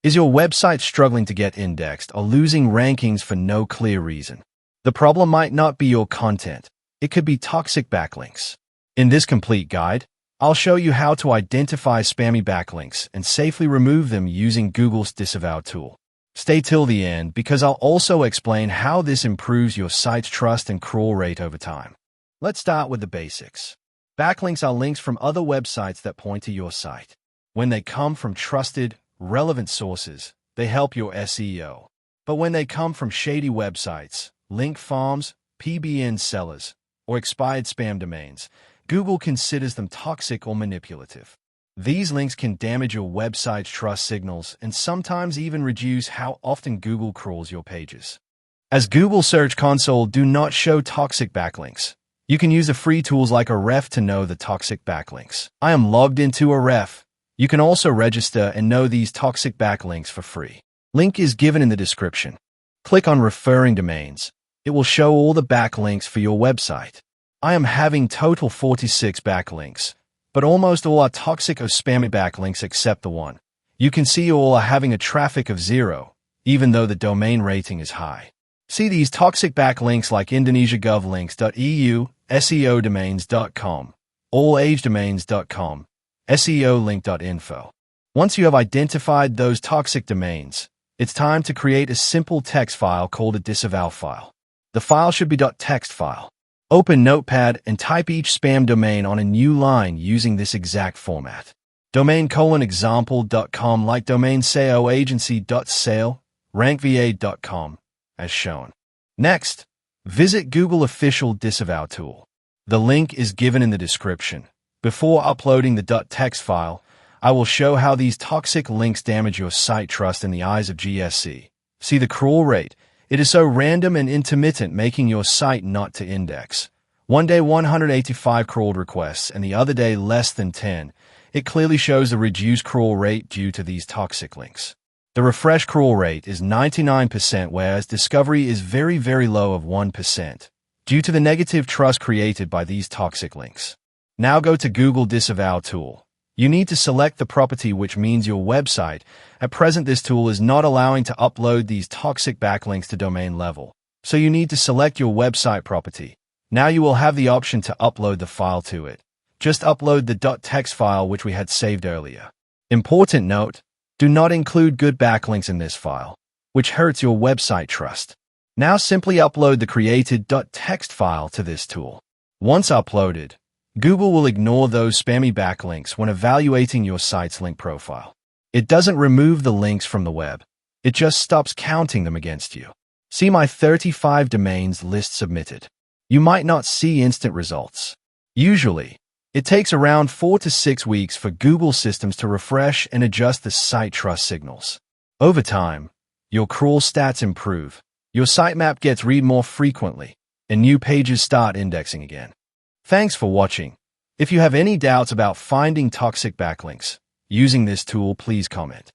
Is your website struggling to get indexed or losing rankings for no clear reason? The problem might not be your content. It could be toxic backlinks. In this complete guide, I'll show you how to identify spammy backlinks and safely remove them using Google's Disavow Tool. Stay till the end because I'll also explain how this improves your site's trust and crawl rate over time. Let's start with the basics. Backlinks are links from other websites that point to your site. When they come from trusted, relevant sources, they help your SEO. But when they come from shady websites, link farms, PBN sellers, or expired spam domains, Google considers them toxic or manipulative. These links can damage your website's trust signals and sometimes even reduce how often Google crawls your pages. As Google Search Console do not show toxic backlinks, you can use the free tools like Ahrefs to know the toxic backlinks. I am logged into Ahrefs. You can also register and know these toxic backlinks for free. Link is given in the description. Click on Referring Domains. It will show all the backlinks for your website. I am having total 46 backlinks, but almost all are toxic or spammy backlinks except the one. You can see all are having a traffic of 0, even though the domain rating is high. See these toxic backlinks like indonesiagovlinks.eu, seodomains.com, allagedomains.com, seolink.info. Once you have identified those toxic domains, it's time to create a simple text file called a disavow file. The file should be .txt file. Open Notepad and type each spam domain on a new line using this exact format. Domain:example.com like domain seoagency.sale, rankva.com, as shown. Next, visit Google official Disavow Tool. The link is given in the description. Before uploading the .txt file, I will show how these toxic links damage your site trust in the eyes of GSC. See the crawl rate. It is so random and intermittent, making your site not to index. One day 185 crawled requests and the other day less than 10. It clearly shows the reduced crawl rate due to these toxic links. The refresh crawl rate is 99%, whereas discovery is very, very low of 1%, due to the negative trust created by these toxic links. Now go to Google Disavow Tool. You need to select the property, which means your website. At present, this tool is not allowing to upload these toxic backlinks to domain level. So you need to select your website property. Now you will have the option to upload the file to it. Just upload the .txt file which we had saved earlier. Important note, do not include good backlinks in this file, which hurts your website trust. Now simply upload the created .txt file to this tool. Once uploaded, Google will ignore those spammy backlinks when evaluating your site's link profile. It doesn't remove the links from the web. It just stops counting them against you. See my 35 domains list submitted. You might not see instant results. Usually, it takes around 4 to 6 weeks for Google systems to refresh and adjust the site trust signals. Over time, your crawl stats improve, your sitemap gets read more frequently, and new pages start indexing again. Thanks for watching. If you have any doubts about finding toxic backlinks using this tool, please comment.